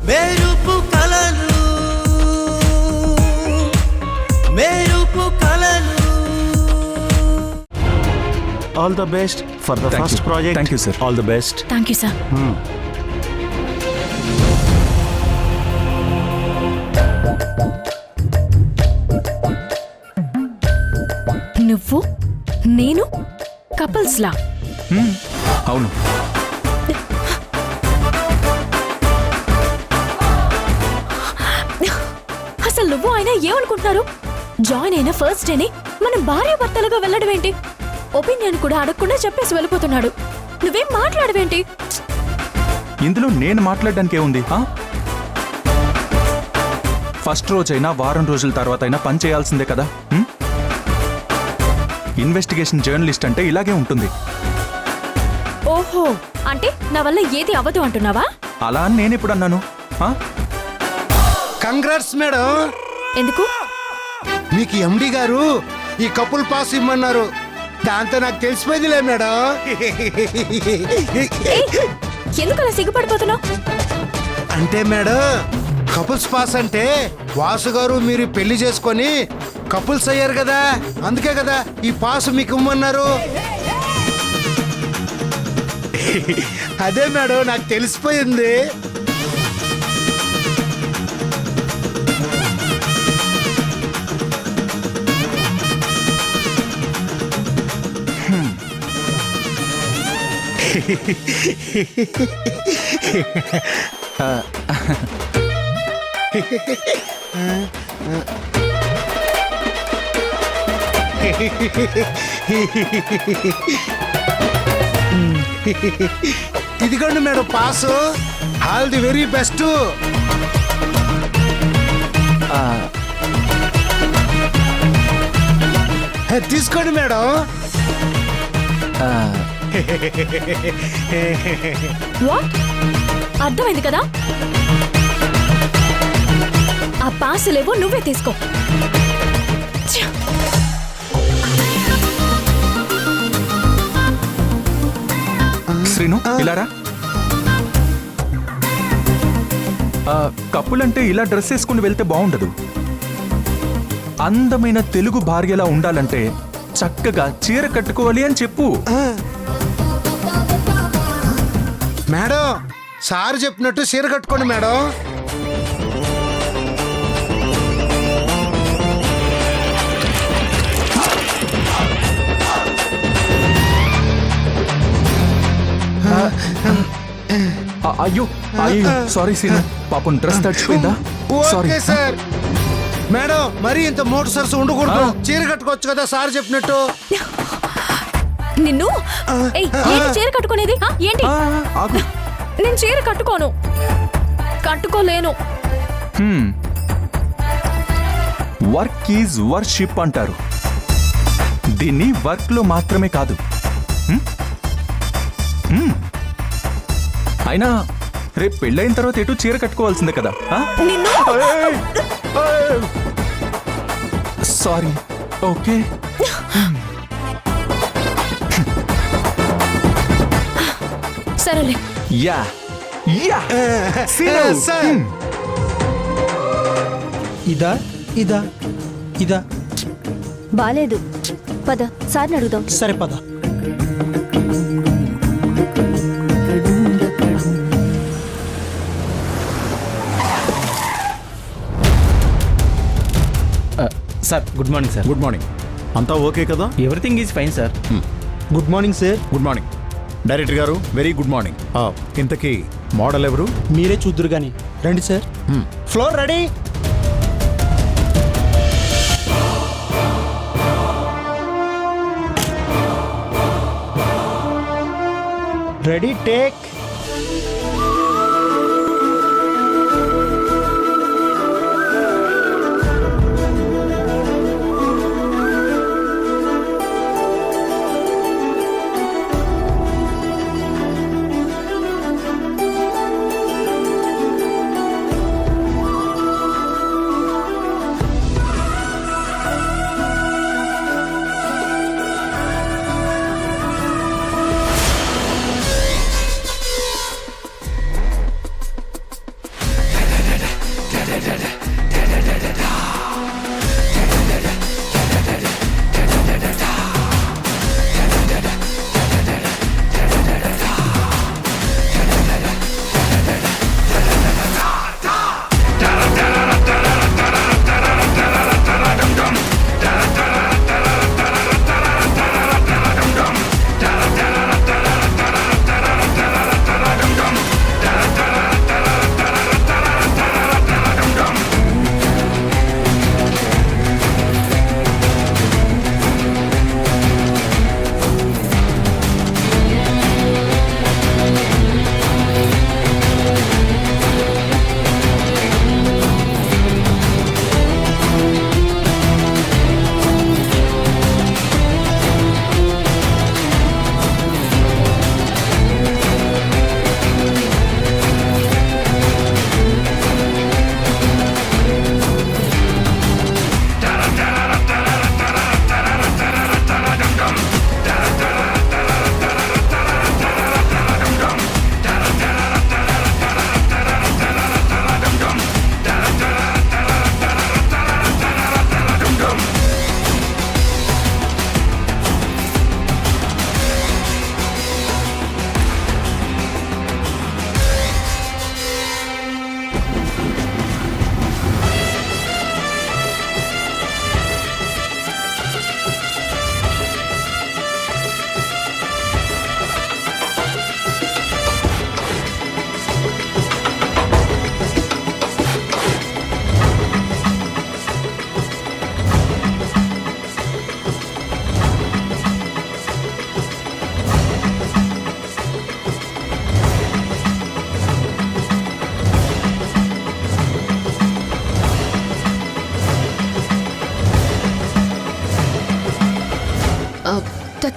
మెరుపు కలలు మెరుపు కలలు. All the best for the first project. Thank you sir. All the best. Thank you sir. నువ్వు నేను కపుల్స్ లా. అవును. అసలు నువ్వు ఆయన ఏమనుకుంటున్నారు? జాయిన్ అయిన ఫస్ట్ డేనే మనం భార్యాభర్తలుగా వెళ్ళడం ఏంటి? ఒపీనియన్ కూడా అడగకుండా చెప్పేసి వెళ్ళిపోతున్నాడు. నువ్వేం మాట్లాడవేంటి? ఇందులో నేను మాట్లాడడానికి ఏముంది? ఫస్ట్ రోజైనా వారం రోజుల తర్వాత అయినా పని చేయాల్సిందే కదా. ఇన్వెస్టిగేషన్ జర్నలిస్ట్ అంటే ఇలాగే ఉంటుంది. ఓహో, అంటే నా వల్ల ఏది అవ్వదు అంటున్నావా? అలా అని నేను ఎప్పుడు అన్నాను? Congrats madam. ఎందుకు? మీకు ఎండి గారు ఈ కపుల్ పాస్ ఇమ్మన్నారు. దాంతో నాకు తెలిసిపోయిందిలే మేడం. ఎందుకు అలా సిగ్గుపడిపోతున్నావు? అంటే మేడం, కపుల్స్ పాస్ అంటే వాసు గారు మీరు పెళ్లి చేసుకొని కపుల్స్ అయ్యారు కదా, అందుకే కదా ఈ పాస్ మీకు ఇమ్మన్నారు. అదే మేడం, నాకు తెలిసిపోయింది. ఇదిగోండి madam pass. All the very best. తీసుకోండి మేడం. వాట్? అర్థమైంది కదా? ఆ పాసులేవో నువ్వే తీసుకో. శ్రీను, ఇలారా. కపుల్ అంటే ఇలా డ్రెస్ వేసుకుని వెళ్తే బాగుండదు. అందమైన తెలుగు భార్యలా ఉండాలంటే చక్కగా చీర కట్టుకోవాలి అని చెప్పు. మేడం, సార్ చెప్పినట్టు చీర కట్టుకోండి మేడం. అయ్యో అయ్యో, సారీ శ్రీను, పాపం డ్రెస్ తడిచిపోయిందా? Sorry sir. మేడం, మరి ఇంత మోటార్ సరస్సు ఉండకూడదు. చీర కట్టుకోవచ్చు కదా సార్ చెప్పినట్టు. నిన్ను చీర కట్టుకునేది ఏంటి? నేను చీర కట్టుకోను, కట్టుకోలేను. వర్క్ ఈజ్ వర్షిప్ అంటారు. దీన్ని వర్క్ లో మాత్రమే కాదు. అయినా రేపు పెళ్ళైన తర్వాత ఎటు చీర కట్టుకోవాల్సిందే కదా. సారీ. ఓకే. సరేలే. Yeah yeah. ఇదా ఇదా ఇదా బాలేదు. పద, సార్ని అడుగుదాం. సరే పద. Sir, good morning sir. Good morning. అంతా ఓకే కదా? Everything is fine sir. Good morning sir. Good morning director గారు. Very good morning. ఇంతకీ మోడల్ ఎవరు? మీరే చూద్దరు కానీ రండి sir. Floor ready. Ready, take.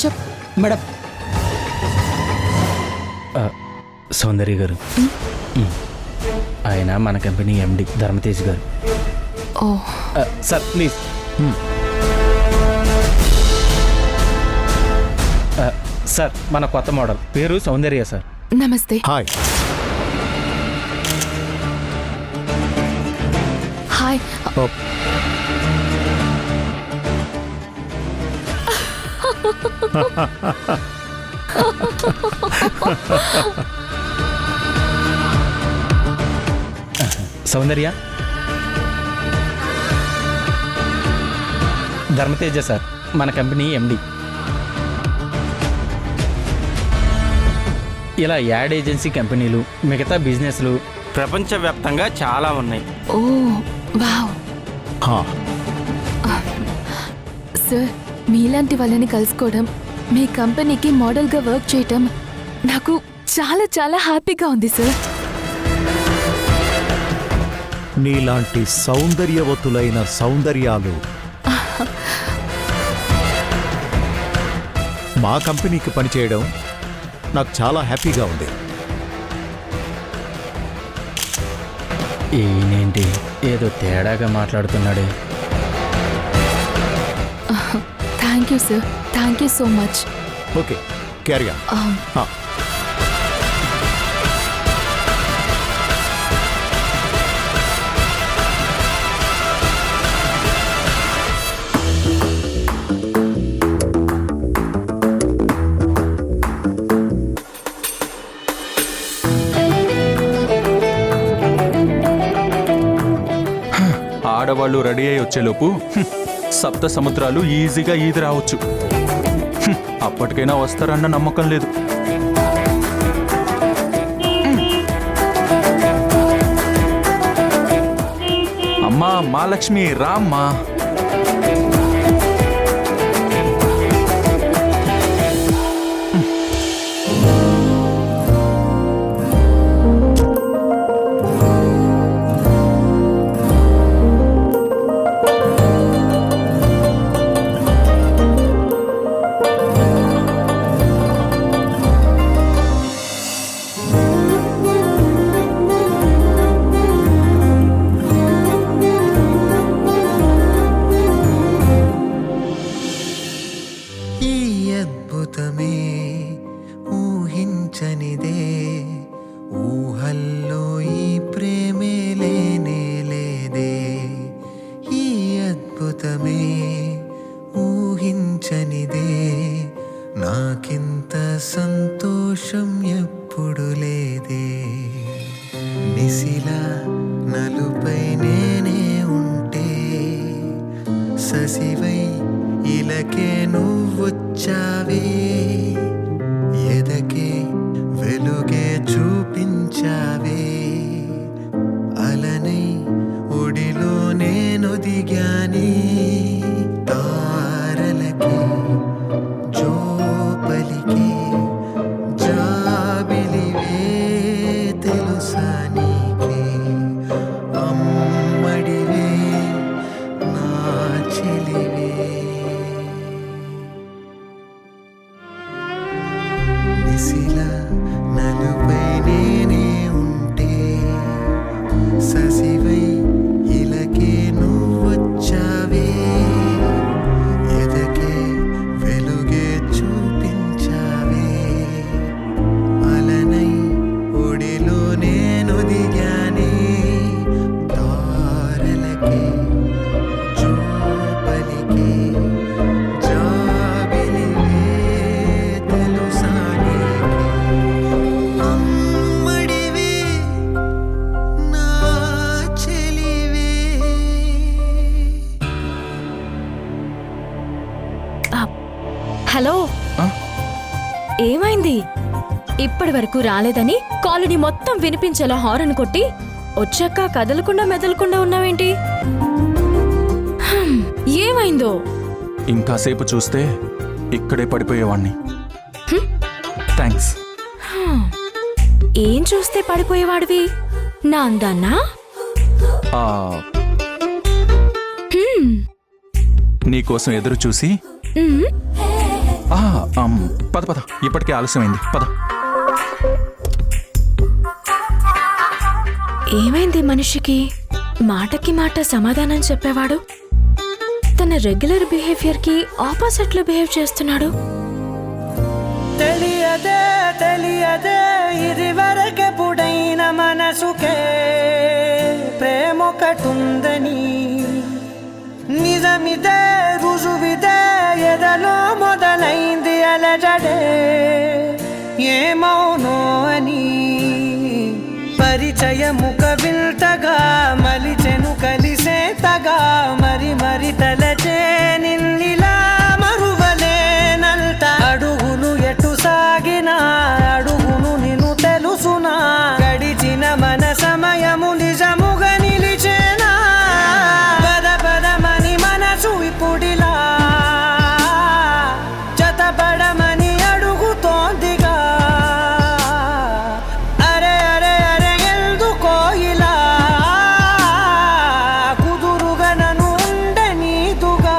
చెప్ మేడం సౌందర్య గారు, ఆయన మన కంపెనీ ఎండి ధర్మతేజ్ గారు. ఓ సార్ ప్లీజ్. సార్ మన కొత్త మోడల్ పేరు సౌందర్య సార్. నమస్తే. హాయ్. హాయ్. సౌందర్య, ధర్మతేజ సార్ మన కంపెనీ ఎండి. ఇలా యాడ్ ఏజెన్సీ కంపెనీలు, మిగతా బిజినెస్లు ప్రపంచవ్యాప్తంగా చాలా ఉన్నాయి. ఓ వావ్. హా. సార్, మీలాంటి వాళ్ళని కలుసుకోవడం, మీ కంపెనీకి మోడల్గా వర్క్ చేయటం నాకు చాలా చాలా హ్యాపీగా ఉంది సార్. నీలాంటి సౌందర్యవతులైన సౌందర్యాలు మా కంపెనీకి పనిచేయడం నాకు చాలా హ్యాపీగా ఉంది. ఈయనేంటి ఏదో తేడాగా మాట్లాడుతున్నాడే. Thank you sir, thank you so much. Okay, carry on. ఆడవాళ్ళు రెడీ అయి వచ్చేలోపు సప్త సముద్రాలు ఈజీగా ఈది రావచ్చు. అప్పటికైనా వస్తారన్న నమ్మకం లేదు. అమ్మా మహాలక్ష్మి రామ్మా. ఈ అద్భుతమే ఊహించనిదే, ఊహల్లో ఈ ప్రేమే లేనే లేదే. ఈ అద్భుతమే ఊహించనిదే, నాకింత సంతోషం ఎప్పుడు లేదే. నిశిలా నలుపై నేనే ఉంటే, ససివై ఇలకే నువ్వొచ్చావే. ఎదకే వెలుగే చూపించావే, అలనై ఒడిలో నేను దిగానే. తారలకే జోపలికే జాబిలివే తెలుసా నీకే. అమ్మడివే నా చెలివే. నిశిలా నలుపై నేనే ఉంటే, ససివై ఇలకే నువ్వొచ్చావే. ఎదకే వెలుగే చూపించావే, అలనై ఒడిలో నేను దిగానే. తారలకే జోపలికే జాబిలివే తెలుసా నీకే. అమ్మడివే నా చెలివే. హలో, ఏమైంది? ఇప్పటి వరకు రాలేదని కాలనీ మొత్తం వినిపించేలా హారన్ కొట్టి వచ్చాక కదలకుండా మెదలకుండా ఉన్నావేంటి? ఏమైందో? ఇంకాసేపు చూస్తే ఇక్కడే పడిపోయేవాణ్ణి. థ్యాంక్స్. ఏం చూస్తే పడిపోయేవాడివి? నా అందాన్నా? ఆ, నీకోసం ఎదురు చూసి పద పద, ఇప్పటికే ఆలస్యమైంది, పద. ఏమైంది మనిషికి? మాటకి మాట సమాధానం చెప్పేవాడు తన రెగ్యులర్ బిహేవియర్ కి ఆపోజిట్ లో బిహేవ్ చేస్తున్నాడు. తెలియదే తెలియదే ఇది వరకెప్పుడైన మనసుకే ప్రేమొకటుందని, నిజమిదే రుజువిదే ఎదలో మొదలైంది అలజడే ఏమౌనో అని. పరిచయముక వింతగా మలిచెను కలిసేతగా, మరి మరి తలచే నిన్నిలా మరువలేనంత. అడుగులు ఎటు సాగినా అడుగును నిన్ను తెలుసునా, గడిచిన మన సమయము నిజముగా నిలిచేనా. పద పదమని మనసు ఇప్పుడిలా జతపడమని అడుగుతోందిగా. అరే అరే అరే ఎందుకో ఇలా కుదురుగా నన్ను ఉండనీదుగా.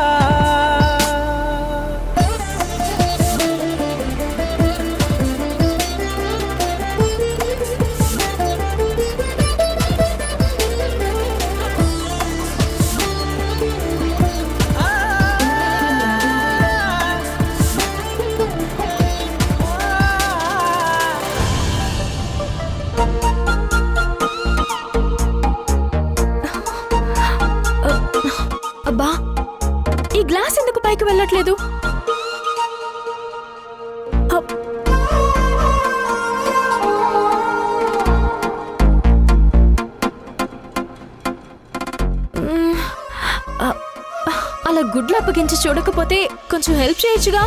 అబ్బా, ఈ గ్లాస్ ఎందుకు పైకి వెళ్ళట్లేదు? అప్. అలా గుడ్లు అప్పగించి చూడకపోతే కొంచెం హెల్ప్ చేయొచ్చుగా.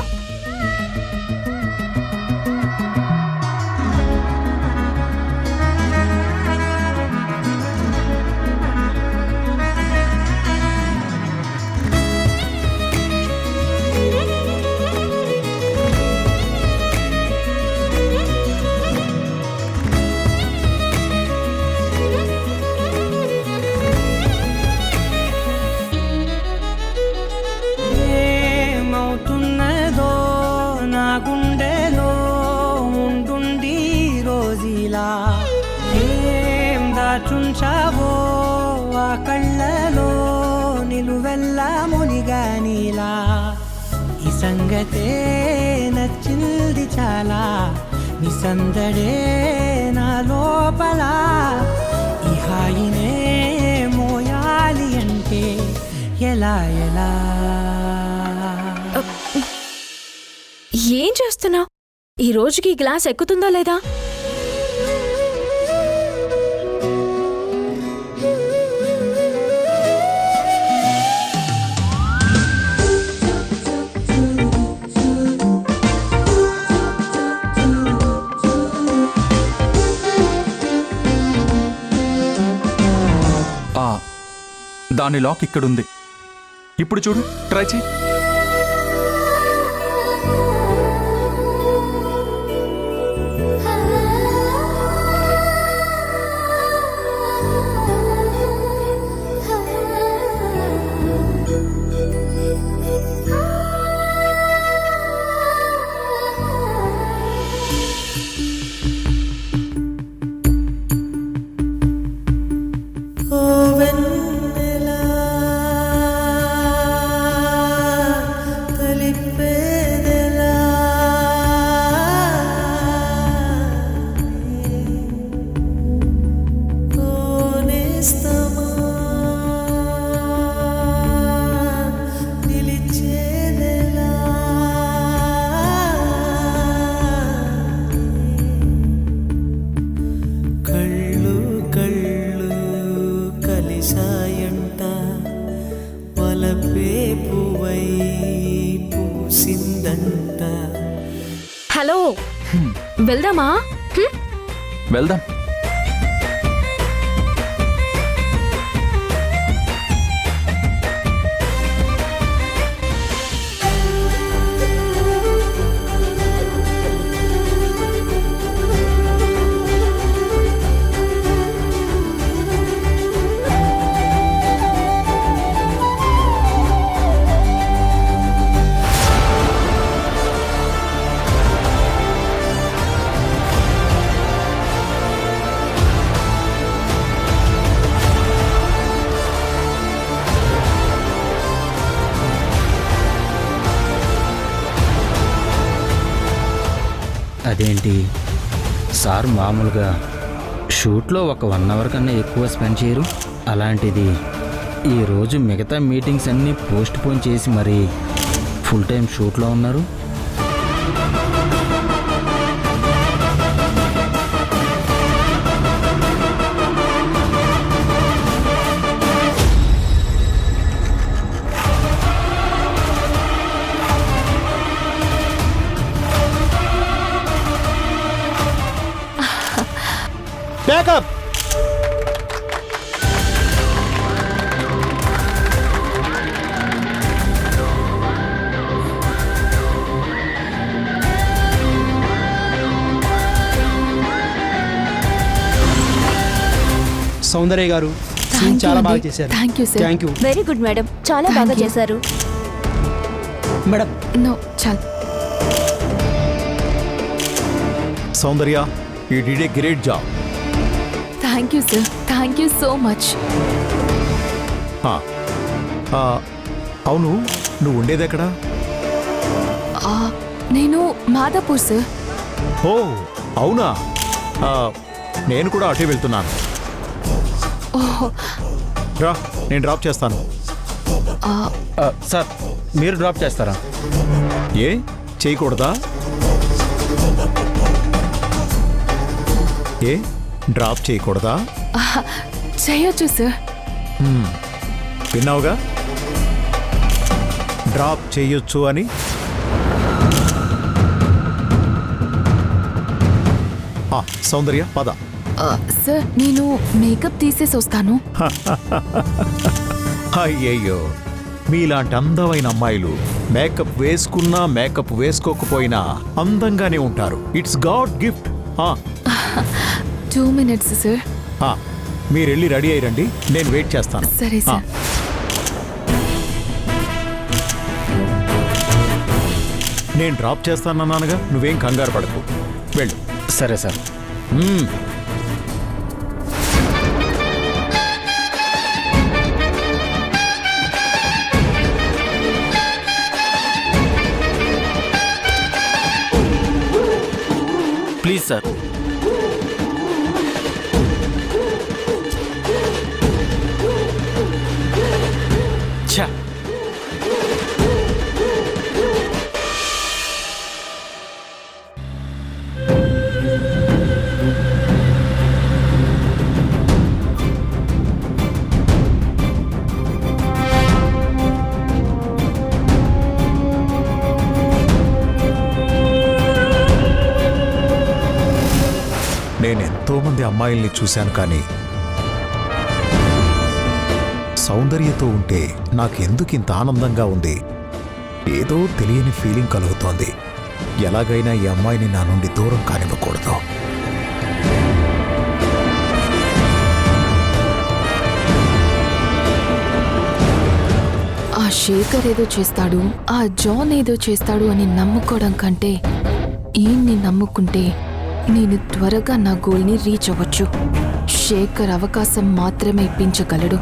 ఏమవుతున్నదో నా గుండెలో ఉండుండి రోజీలా, ఏం దాచుంచావో ఆ కళ్ళలో నిలువెల్లా మునిగానిలా. ఈ సంగతే నచ్చింది చాలా, నీ సందడే నా లోపల. ఈ హాయినే మోయాలి అంటే ఎలా ఎలా. ఏం చేస్తున్నావు? ఈ రోజుకి ఈ గ్లాస్ ఎక్కుతుందా లేదా? దాని లాక్ ఇక్కడుంది, ఇప్పుడు చూడు, ట్రై చేయి. హలో, వెళ్దామా? వెళ్దాం. అదేంటి సార్ మామూలుగా షూట్లో ఒక 1 అవర్ కన్నా ఎక్కువ స్పెండ్ చేయరు, అలాంటిది ఈరోజు మిగతా మీటింగ్స్ అన్నీ పోస్ట్ పోన్ చేసి మరీ ఫుల్ టైం షూట్లో ఉన్నారు. బ్యాకప్. సౌందర్య గారు సీన్ చాలా బాగా చేశారు. Thank you sir. Thank you very good madam, చాలా బాగా చేశారు. మేడం. నో చాలు. Soundarya, you did a great job. Thank you sir, thank you so much. అవును, నువ్వు ఉండేది ఎక్కడా? నేను మాదాపూర్ సార్. ఓ అవునా, నేను కూడా అటే వెళ్తున్నాను. రా, నేను డ్రాప్ చేస్తాను. సార్ మీరు డ్రాప్ చేస్తారా? ఏ చేయకూడదా? ఏ డ్రాప్ చేయకూడదా? చేయొచ్చు సార్. విన్నావుగా, డ్రాప్ చేయొచ్చు అని. సౌందర్య పద. సార్ నేను మేకప్ తీసేసి వస్తాను. అయ్యయ్యో, మీలాంటి అందమైన అమ్మాయిలు మేకప్ వేసుకున్నా మేకప్ వేసుకోకపోయినా అందంగానే ఉంటారు. It's God gift. 2 minutes sir. మీరు వెళ్ళి రెడీ అయ్యండి, నేను వెయిట్ చేస్తాను. సరే సార్. నేను డ్రాప్ చేస్తానన్నానుగా, నువ్వేం కంగారు పడకు, వెళ్ళు. సరే సార్. Please sir. ఛా, నేనెంతో మంది అమ్మాయిల్ని చూశాను, కానీ సౌందర్యతో ఉంటే నాకెందుకు ఇంత ఆనందంగా ఉంది? ఏదో తెలియని ఫీలింగ్ కలుగుతోంది. ఎలాగైనా ఈ అమ్మాయిని నా నుండి దూరం కానివ్వకూడదు. ఆ శేఖర్ ఏదో చేస్తాడు, ఆ జాన్ ఏదో చేస్తాడు అని నమ్ముకోవడం కంటే ఈయన్ని నమ్ముకుంటే నేను త్వరగా నా గోల్ని రీచ్ అవ్వచ్చు. శేఖర్ అవకాశం మాత్రమే ఇప్పించగలడు,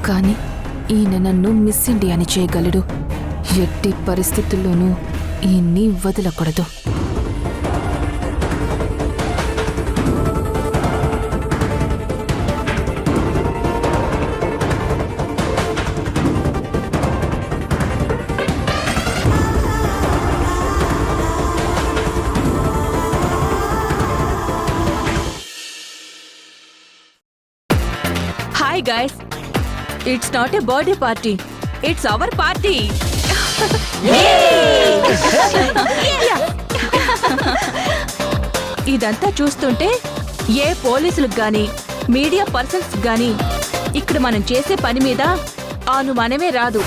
కానీ ఈయన నన్ను మిస్ ఇండియాని చేయగలడు. ఎట్టి పరిస్థితుల్లోనూ ఈయన్ని వదలకూడదు. Hi guys, it's not a birthday party, it's our party. ఇదంతా చూస్తుంటే ఏ పోలీసులకు గాని మీడియా పర్సన్స్ గాని ఇక్కడ మనం చేసే పని మీద అనుమానమే రాదు.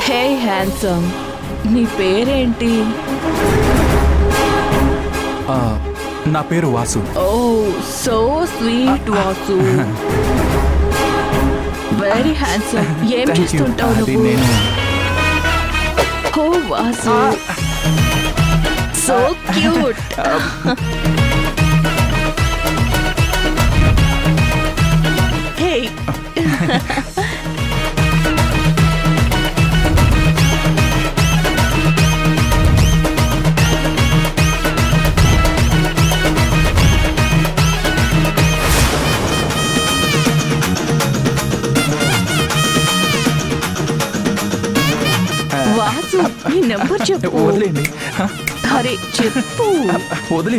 హే హ్యాండ్సమ్, నీ పేరేంటి? నా పేరు Vasu. Oh so sweet Vasu, very handsome. ఏం చేస్తుంటావు అది నువ్వు? నేను oh Vasu, so cute. Vasu నీ నెంబర్ చెప్పు. వదిలేండి అరే చెప్పు. వదిలేండి